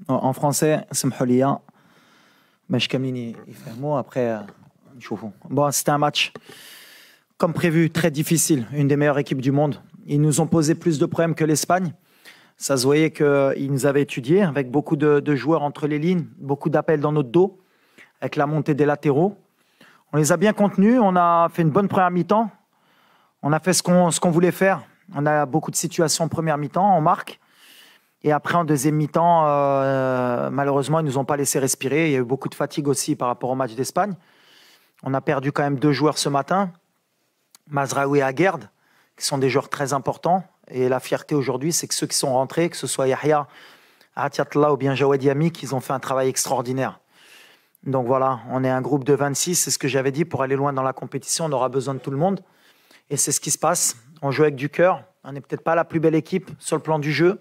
En français, سمحوا مش كاملين يفهموا après نشوفوا. Bon, c'était un match comme prévu très difficile, une des meilleures équipes du monde. Ils nous ont posé plus de problèmes que l'Espagne. Ça se voyait qu'ils nous avaient étudiés avec beaucoup de joueurs entre les lignes, beaucoup d'appels dans notre dos, avec la montée des latéraux. On les a bien contenus, on a fait une bonne première mi-temps. On a fait ce qu'on voulait faire. On a beaucoup de situations en première mi-temps, on marque. Et après, en deuxième mi-temps, malheureusement, ils ne nous ont pas laissé respirer. Il y a eu beaucoup de fatigue aussi par rapport au match d'Espagne. On a perdu quand même 2 joueurs ce matin, Mazraoui et Aguerd, qui sont des joueurs très importants. Et la fierté aujourd'hui, c'est que ceux qui sont rentrés, que ce soit Yahya, Atiatla ou bien Jawed Yami, qu'ils ont fait un travail extraordinaire. Donc voilà, on est un groupe de 26, c'est ce que j'avais dit, pour aller loin dans la compétition, on aura besoin de tout le monde. Et c'est ce qui se passe. On joue avec du cœur. On n'est peut-être pas la plus belle équipe sur le plan du jeu,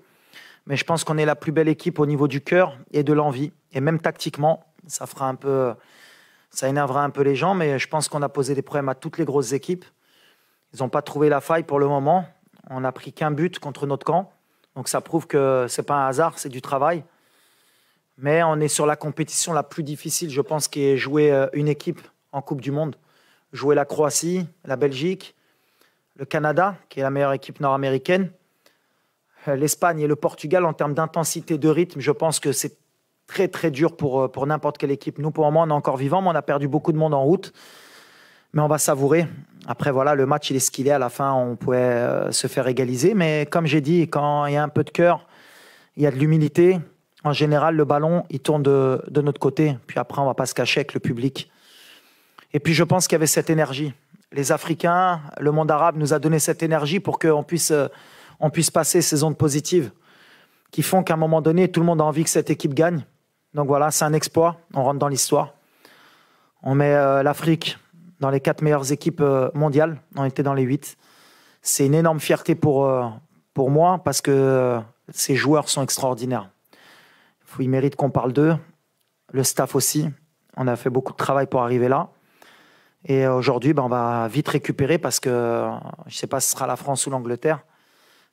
mais je pense qu'on est la plus belle équipe au niveau du cœur et de l'envie. Et même tactiquement, ça énervera un peu les gens, mais je pense qu'on a posé des problèmes à toutes les grosses équipes. Ils n'ont pas trouvé la faille pour le moment. On n'a pris qu'un but contre notre camp. Donc ça prouve que ce n'est pas un hasard, c'est du travail. Mais on est sur la compétition la plus difficile, je pense, qui est jouer une équipe en Coupe du Monde. Jouer la Croatie, la Belgique, le Canada, qui est la meilleure équipe nord-américaine, l'Espagne et le Portugal. En termes d'intensité de rythme, je pense que c'est très très dur pour n'importe quelle équipe. Nous, pour le moment, on est encore vivants, mais on a perdu beaucoup de monde en route. Mais on va savourer. Après, voilà, le match, il est ce qu'il est. À la fin, on pouvait se faire égaliser. Mais comme j'ai dit, quand il y a un peu de cœur, il y a de l'humilité. En général, le ballon, il tourne de notre côté. Puis après, on ne va pas se cacher avec le public. Et puis, je pense qu'il y avait cette énergie. Les Africains, le monde arabe nous a donné cette énergie pour qu'on puisse passer ces ondes positives qui font qu'à un moment donné, tout le monde a envie que cette équipe gagne. Donc voilà, c'est un exploit. On rentre dans l'histoire. On met l'Afrique dans les 4 meilleures équipes mondiales. On était dans les 8. C'est une énorme fierté pour moi parce que ces joueurs sont extraordinaires. Ils méritent qu'on parle d'eux. Le staff aussi. On a fait beaucoup de travail pour arriver là. Et aujourd'hui, on va vite récupérer parce que je ne sais pas si ce sera la France ou l'Angleterre,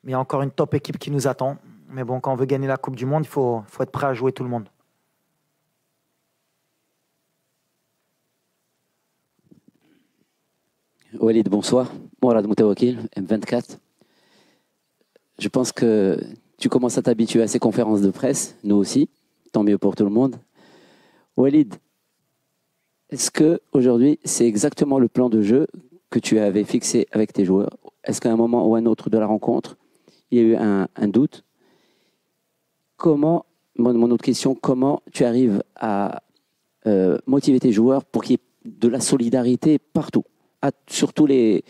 mais il y a encore une top équipe qui nous attend. Mais bon, quand on veut gagner la Coupe du Monde, il faut être prêt à jouer tout le monde. Walid, bonsoir. Mourad Moutawakil, M24. Je pense que tu commences à t'habituer à ces conférences de presse, nous aussi. Tant mieux pour tout le monde. Walid, est-ce qu'aujourd'hui, c'est exactement le plan de jeu que tu avais fixé avec tes joueurs? Est-ce qu'à un moment ou un autre de la rencontre, il y a eu un doute? Mon autre question, comment tu arrives à motiver tes joueurs pour qu'il y ait de la solidarité partout, sur toutes les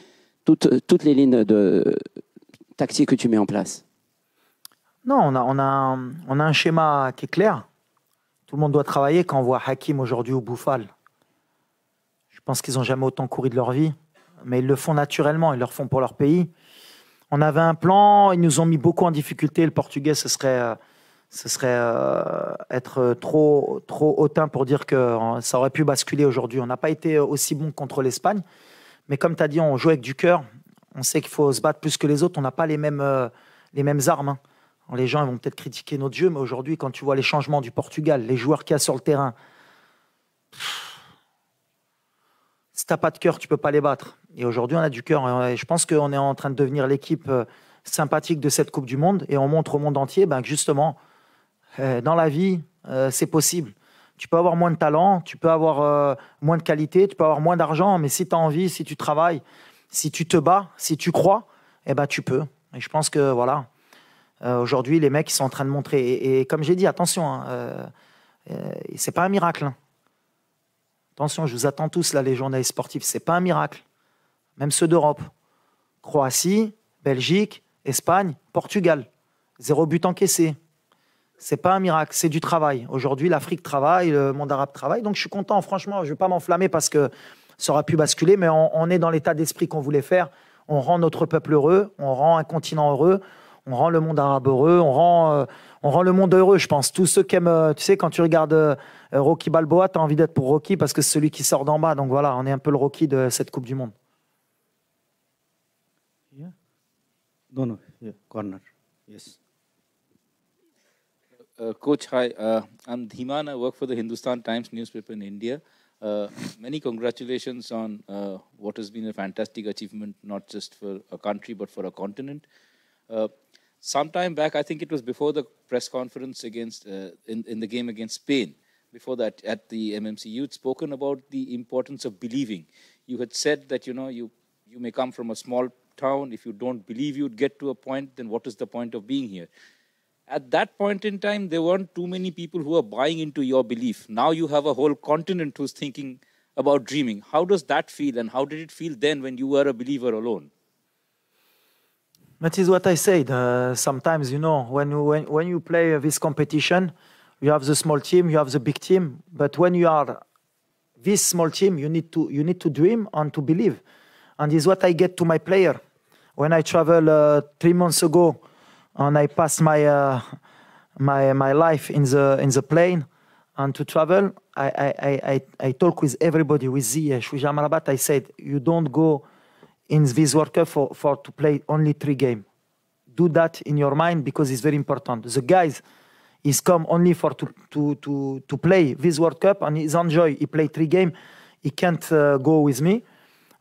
lignes tactiques que tu mets en place? Non, on a un schéma qui est clair. Tout le monde doit travailler. Quand on voit Hakim aujourd'hui ou Bouffal, je pense qu'ils n'ont jamais autant couru de leur vie, mais ils le font naturellement, ils le font pour leur pays. On avait un plan, ils nous ont mis beaucoup en difficulté. Le Portugais, ce serait être trop hautain pour dire que ça aurait pu basculer aujourd'hui. On n'a pas été aussi bon contre l'Espagne, mais comme tu as dit, on joue avec du cœur. On sait qu'il faut se battre plus que les autres. On n'a pas les mêmes armes. Hein. Les gens ils vont peut-être critiquer notre jeu, mais aujourd'hui, quand tu vois les changements du Portugal, les joueurs qu'il y a sur le terrain, si tu n'as pas de cœur, tu ne peux pas les battre. Et aujourd'hui, on a du cœur. Et je pense qu'on est en train de devenir l'équipe sympathique de cette Coupe du Monde. Et on montre au monde entier que justement, dans la vie, c'est possible. Tu peux avoir moins de talent, tu peux avoir moins de qualité, tu peux avoir moins d'argent, mais si tu as envie, si tu travailles, si tu te bats, si tu crois, tu peux. Et je pense que voilà, aujourd'hui, les mecs ils sont en train de montrer. Et comme j'ai dit, attention, c'est pas un miracle. Hein. Attention, je vous attends tous là, les journalistes sportifs. C'est pas un miracle. Même ceux d'Europe. Croatie, Belgique, Espagne, Portugal. 0 but encaissé. C'est pas un miracle, c'est du travail. Aujourd'hui, l'Afrique travaille, le monde arabe travaille. Donc je suis content, franchement, je ne vais pas m'enflammer parce que ça aurait pu basculer, mais on est dans l'état d'esprit qu'on voulait faire. On rend notre peuple heureux, on rend un continent heureux, on rend le monde arabe heureux, on rend le monde heureux, je pense. Tous ceux qui aiment, tu sais, quand tu regardes Rocky Balboa, tu as envie d'être pour Rocky parce que c'est celui qui sort d'en bas. Donc voilà, on est un peu le Rocky de cette Coupe du Monde. Yeah. No, yeah, corner. Yes. Coach, hi. I'm Dhiman. I work for the Hindustan Times newspaper in India. Many congratulations on what has been a fantastic achievement, not just for a country, but for a continent. Some time back, I think it was before the press conference against in the game against Spain. Before that, at the MMC, you'd spoken about the importance of believing. You had said that you may come from a small town. If you don't believe you'd get to a point, then what is the point of being here? At that point in time, there weren't too many people who are buying into your belief. Now you have a whole continent who's thinking about dreaming. How does that feel, and how did it feel then when you were a believer alone? That is what I said. Sometimes, when you play this competition, you have the small team, you have the big team. But when you are this small team, you need to dream and to believe. And this is what I get to my player. When I travel 3 months ago, and I pass my life in the plane and to travel, I talk with everybody, with Ziyech, with Amrabat. I said, you don't go in this World Cup for to play only 3 games. Do that in your mind because it's very important. The guys is come only for to play this World Cup and he's enjoy. He play 3 games. He can't go with me.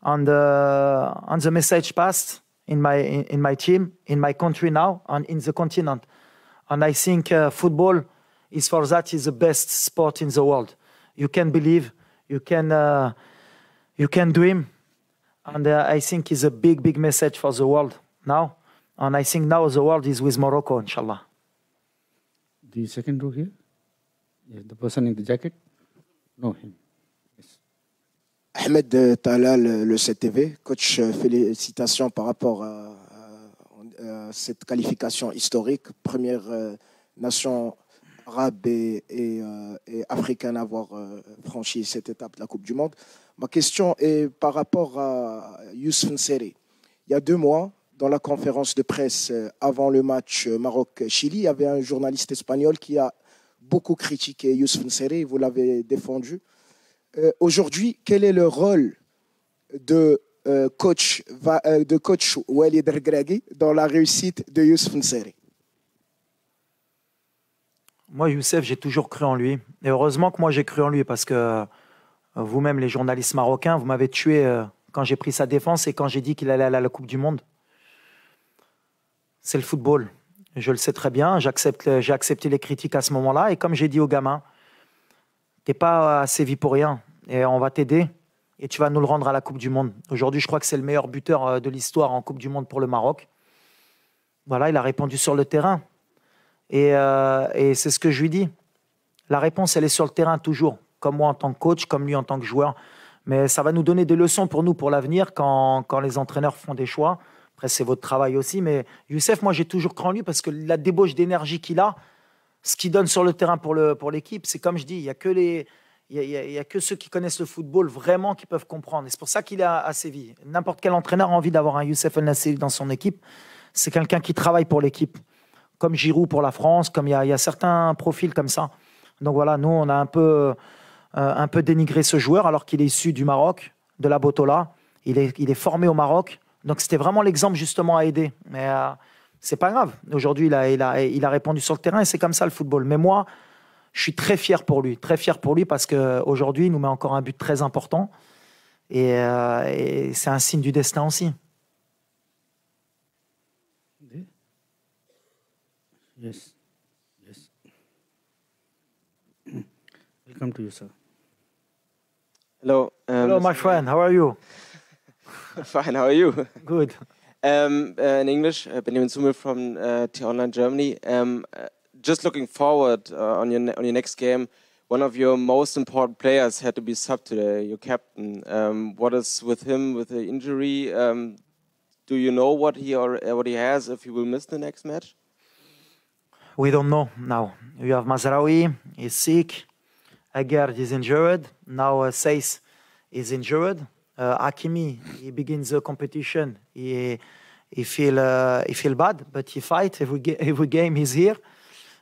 And the message passed in my team, in my country now, and in the continent. And I think football is for that is the best sport in the world. You can believe, you can dream, and I think it's a big message for the world now. And I think now the world is with Morocco, inshallah. The second row here, yeah, the person in the jacket. No, him. Ahmed Talal, le CTV. Coach, félicitations par rapport à cette qualification historique. Première nation arabe et africaine à avoir franchi cette étape de la Coupe du Monde. Ma question est par rapport à Youssouf N'Sery. Il y a 2 mois, dans la conférence de presse avant le match Maroc-Chili, il y avait un journaliste espagnol qui a beaucoup critiqué Youssouf N'Sery. Vous l'avez défendu. Aujourd'hui, quel est le rôle de coach Walid Regragui dans la réussite de Youssouf N'Sery? Moi, Youssef, j'ai toujours cru en lui. Et heureusement que moi, j'ai cru en lui parce que vous-même, les journalistes marocains, vous m'avez tué quand j'ai pris sa défense et quand j'ai dit qu'il allait aller à la Coupe du Monde. C'est le football. Je le sais très bien. J'ai accepté les critiques à ce moment-là. Et comme j'ai dit aux gamins, t'es pas à Séville pour rien. Et on va t'aider et tu vas nous le rendre à la Coupe du Monde. Aujourd'hui, je crois que c'est le meilleur buteur de l'histoire en Coupe du Monde pour le Maroc. Voilà, il a répondu sur le terrain. Et c'est ce que je lui dis. La réponse, elle est sur le terrain toujours. Comme moi en tant que coach, comme lui en tant que joueur. Mais ça va nous donner des leçons pour nous, pour l'avenir, quand les entraîneurs font des choix. Après, c'est votre travail aussi. Mais Youssef, moi, j'ai toujours cru en lui parce que la débauche d'énergie qu'il a, ce qu'il donne sur le terrain pour l'équipe, c'est comme je dis, il n'y a que ceux qui connaissent le football vraiment qui peuvent comprendre. Et c'est pour ça qu'il est à Séville. N'importe quel entraîneur a envie d'avoir un Youssef El Nassiri dans son équipe. C'est quelqu'un qui travaille pour l'équipe. Comme Giroud pour la France, comme il y a certains profils comme ça. Donc voilà, nous, on a un peu dénigré ce joueur alors qu'il est issu du Maroc, de la Botola. Il est formé au Maroc. Donc c'était vraiment l'exemple justement à aider. Mais c'est pas grave. Aujourd'hui, il a répondu sur le terrain et c'est comme ça le football. Mais moi, je suis très fier pour lui parce qu'aujourd'hui, il nous met encore un but très important. Et c'est un signe du destin aussi. Yes. Welcome to you, sir. Hello. Hello, my friend. How are you? Fine. How are you? Good. In English, Benjamin Sumel from T-Online Germany. Just looking forward on your next game, one of your most important players had to be subbed today, your captain. What is with him with the injury? Do you know what he has if he will miss the next match? We don't know now. You have Mazraoui, he's sick. Aguerd is injured. Now Seyss is injured. Hakimi, he begins the competition. He feel bad, but he fight every game he's here.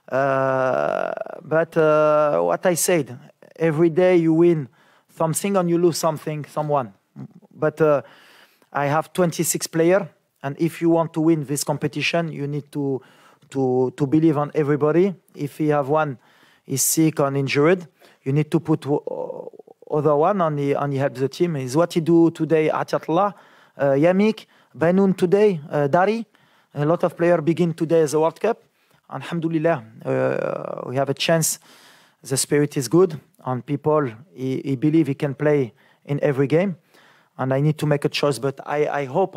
But what I said, every day you win something and you lose someone. But I have 26 players, and if you want to win this competition, you need to to believe on everybody. If you have one is sick or injured, you need to put other one on the help the team. Is what you do today at Atla, Yamik, Benoun today, Dari. A lot of players begin today as a World Cup. Alhamdulillah, we have a chance. The spirit is good, and people he believe he can play in every game. And I need to make a choice, but I hope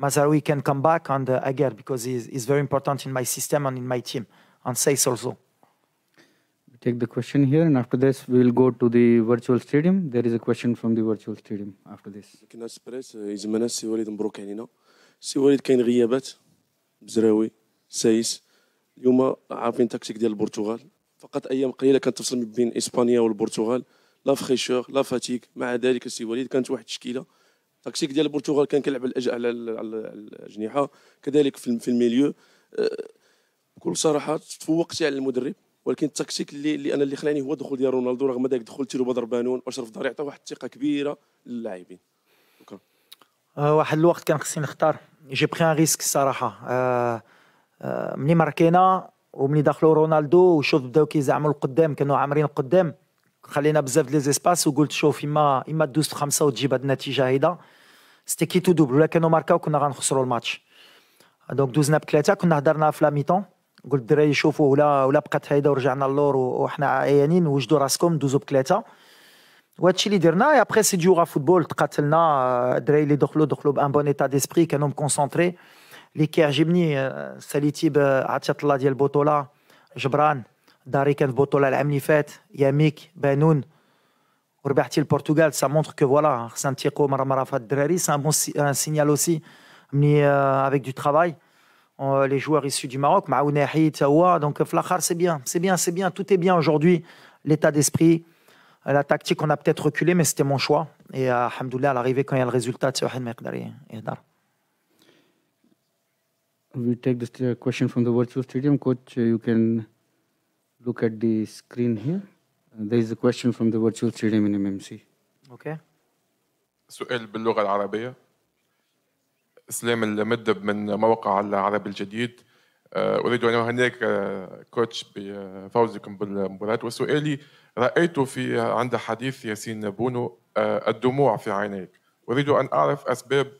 Mazraoui can come back and again, because he's very important in my system and in my team, and Saïs also. We take the question here, and after this we will go to the virtual stadium. There is a question from the virtual stadium after this. كنا سبريس يزمنا السي وليد مبروك علينا. السي وليد كاين غيابات مزراوي سايس اليوم عارفين تكتيك ديال البرتغال فقط ايام قليله كانت تفصل بين اسبانيا والبرتغال لا فخيشور لا فاتيك مع ذلك السي وليد كانت واحد التشكيله التكتيك ديال البرتغال كان كيلعب على الاجنحه كذلك في الميليو بكل صراحه تفوقتي على المدرب ولكن التكتيك اللي خلاني هو الدخول ديال رونالدو رغم ذلك دخول تيرو بدر بانون واشرف داري عطى واحد الثقه كبيره للاعبين. شكرا. واحد الوقت كان خصني نختار جي بري ان ريسك الصراحه ملي ماركينا وملي دخلوا رونالدو وشوف بداو كيزعموا القدام كانوا عامرين القدام خلينا بزاف لي زيسباس وقلت شوف اما دوز في 5 وتجيب هاد النتيجه هيدا سيتي كي تو دوبل ولا كانوا ماركاو كنا غنخسروا الماتش دونك دوزنا بثلاثه كنا هضرنا في لا ميتون قلت الدراري شوفوا ولا بقات هيدا ورجعنا اللور وحنا عيانين وجدوا راسكم دوزوا بثلاثه وهادشي اللي درنا ابخي سي جوغا فوتبول تقاتلنا الدراري اللي دخلوا بان بون ايتا ديسبري كانوا مكونسونطري اللي كيعجبني ساليتي بعطيه الله ديال البطوله جبران داري كان في البطوله العام اللي فات ياميك بانون وربحتي البرتغال سا مونتر كو فوالا خصنا نتيقوا مره في هاد الدراري سي ان بون سينيال اوسي ملي افيك دو ترافاي les joueurs issus du Maroc معاونا حيد تا هو دونك في الاخر سي بيان tout est bien aujourd'hui l'état d'esprit la tactique on a peut-être reculé mais c'était mon choix et alhamdoulilah à l'arrivée quand il y a le résultat c'est واحد ما يقدر يهدر. We take the question from the virtual stadium. Coach, you can look at the screen here. There is a question from the virtual stadium in MMC. Okay. سؤال باللغة العربية. إسلام المدب من موقع العربي الجديد. أريد أن أهنئك كوتش بفوزكم بالمباراة وسؤالي رأيت عند حديث ياسين بونو الدموع في عينيك. أريد أن أعرف أسباب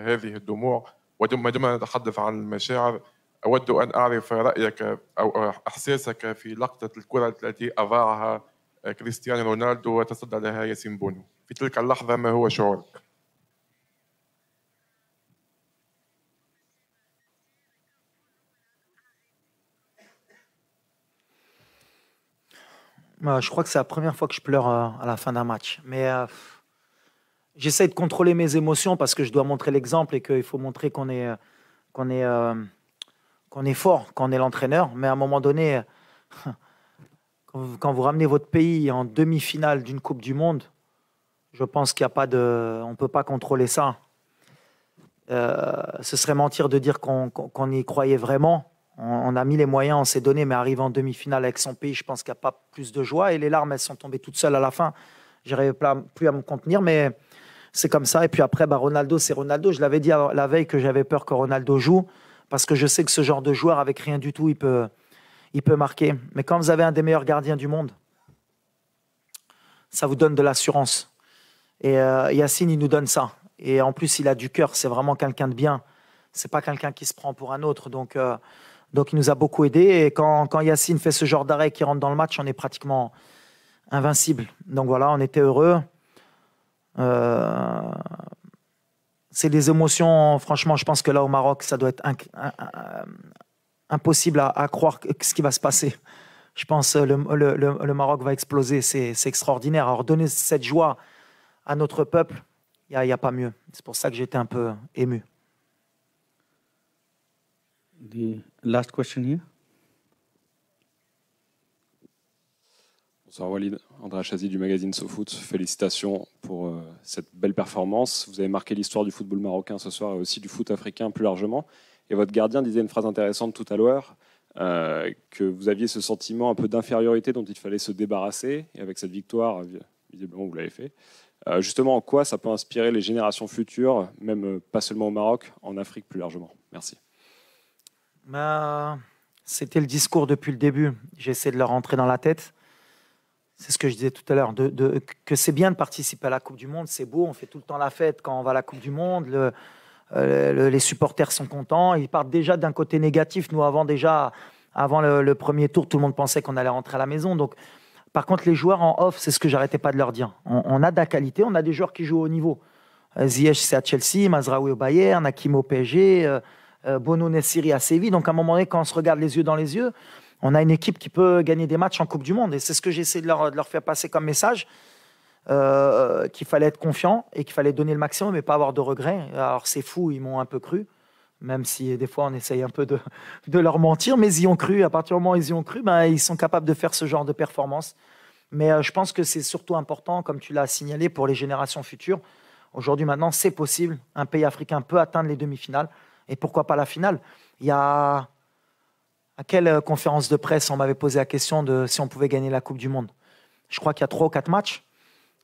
هذه الدموع وعندما نتحدث عن المشاعر أود أن أعرف رأيك أو إحساسك في لقطة الكرة التي أضاعها كريستيانو رونالدو وتصدى لها ياسين بونو في تلك اللحظة ما هو شعورك؟ Je crois que c'est la première fois que je pleure à la fin d'un match. Mais j'essaie de contrôler mes émotions parce que je dois montrer l'exemple et qu'il faut montrer qu'on est fort, qu'on est l'entraîneur. Mais à un moment donné, quand vous ramenez votre pays en demi-finale d'une Coupe du Monde, je pense qu'il n'y a pas de... On ne peut pas contrôler ça. Ce serait mentir de dire qu'on y croyait vraiment. On a mis les moyens, on s'est donné, mais arrivé en demi-finale avec son pays, je pense qu'il n'y a pas plus de joie. Et les larmes, elles sont tombées toutes seules à la fin. Je n'arrivais plus à me contenir, mais c'est comme ça. Et puis après, Ronaldo, c'est Ronaldo. Je l'avais dit la veille que j'avais peur que Ronaldo joue, parce que je sais que ce genre de joueur, avec rien du tout, il peut marquer. Mais quand vous avez un des meilleurs gardiens du monde, ça vous donne de l'assurance. Et Yacine, il nous donne ça. Et en plus, il a du cœur. C'est vraiment quelqu'un de bien. C'est pas quelqu'un qui se prend pour un autre. Donc il nous a beaucoup aidé. Et quand Yacine fait ce genre d'arrêt qui rentre dans le match, on est pratiquement invincible. Donc voilà, on était heureux. C'est des émotions. Franchement, je pense que là au Maroc, ça doit être impossible à croire ce qui va se passer. Je pense que le Maroc va exploser. C'est extraordinaire. Alors donner cette joie à notre peuple, il n'y a pas mieux. C'est pour ça que j'étais un peu ému. The last question here. Bonsoir Walid, André Chazy du magazine SoFoot. Félicitations pour cette belle performance. Vous avez marqué l'histoire du football marocain ce soir et aussi du foot africain plus largement. Et votre gardien disait une phrase intéressante tout à l'heure, que vous aviez ce sentiment un peu d'infériorité dont il fallait se débarrasser. Et avec cette victoire, visiblement vous l'avez fait. Justement, en quoi ça peut inspirer les générations futures, même pas seulement au Maroc, en Afrique plus largement? Merci. C'était le discours depuis le début. J'ai essayé de leur rentrer dans la tête. C'est ce que je disais tout à l'heure, que c'est bien de participer à la Coupe du Monde, c'est beau, on fait tout le temps la fête quand on va à la Coupe du Monde, les supporters sont contents, ils partent déjà d'un côté négatif. Nous, avant le premier tour, tout le monde pensait qu'on allait rentrer à la maison. Donc, par contre, les joueurs en off, c'est ce que j'arrêtais pas de leur dire. On a de la qualité, on a des joueurs qui jouent au haut niveau. Ziyech, c'est à Chelsea, Mazraoui au Bayern, Hakim au PSG, Bono Nessiri à Séville. Donc, à un moment donné, quand on se regarde les yeux dans les yeux, on a une équipe qui peut gagner des matchs en Coupe du Monde. Et c'est ce que j'essaie de leur faire passer comme message, qu'il fallait être confiant et qu'il fallait donner le maximum et pas avoir de regrets. Alors c'est fou, ils m'ont un peu cru, même si des fois on essaye un peu de leur mentir, mais ils y ont cru. À partir du moment où ils y ont cru, ils sont capables de faire ce genre de performance. Mais je pense que c'est surtout important, comme tu l'as signalé, pour les générations futures. Aujourd'hui, maintenant, c'est possible. Un pays africain peut atteindre les demi-finales. Et pourquoi pas la finale? Il y a... À quelle conférence de presse on m'avait posé la question de si on pouvait gagner la Coupe du Monde? Je crois qu'il y a 3 ou 4 matchs.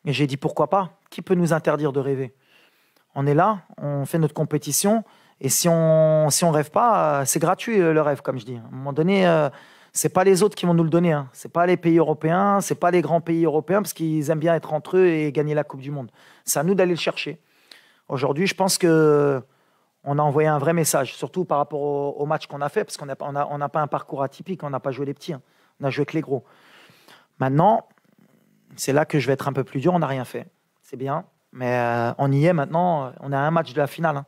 Et j'ai dit pourquoi pas? Qui peut nous interdire de rêver? On est là, on fait notre compétition. Et si on rêve pas, c'est gratuit le rêve, comme je dis. À un moment donné, c'est pas les autres qui vont nous le donner. Hein. C'est pas les pays européens, c'est pas les grands pays européens parce qu'ils aiment bien être entre eux et gagner la Coupe du Monde. C'est à nous d'aller le chercher. Aujourd'hui, je pense que on a envoyé un vrai message, surtout par rapport au match qu'on a fait, parce qu'on n'a pas un parcours atypique, on n'a pas joué les petits, hein. On a joué que les gros. Maintenant, c'est là que je vais être un peu plus dur, on n'a rien fait. C'est bien, mais on y est maintenant, on a un match de la finale. Hein.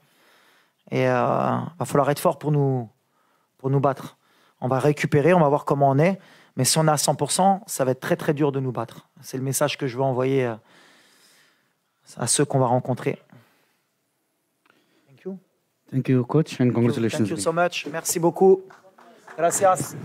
Et il va falloir être fort pour nous battre. On va récupérer, on va voir comment on est, mais si on est à 100%, ça va être très très dur de nous battre. C'est le message que je veux envoyer à ceux qu'on va rencontrer. Thank you, coach, and congratulations. Thank you so much. Merci beaucoup. Gracias.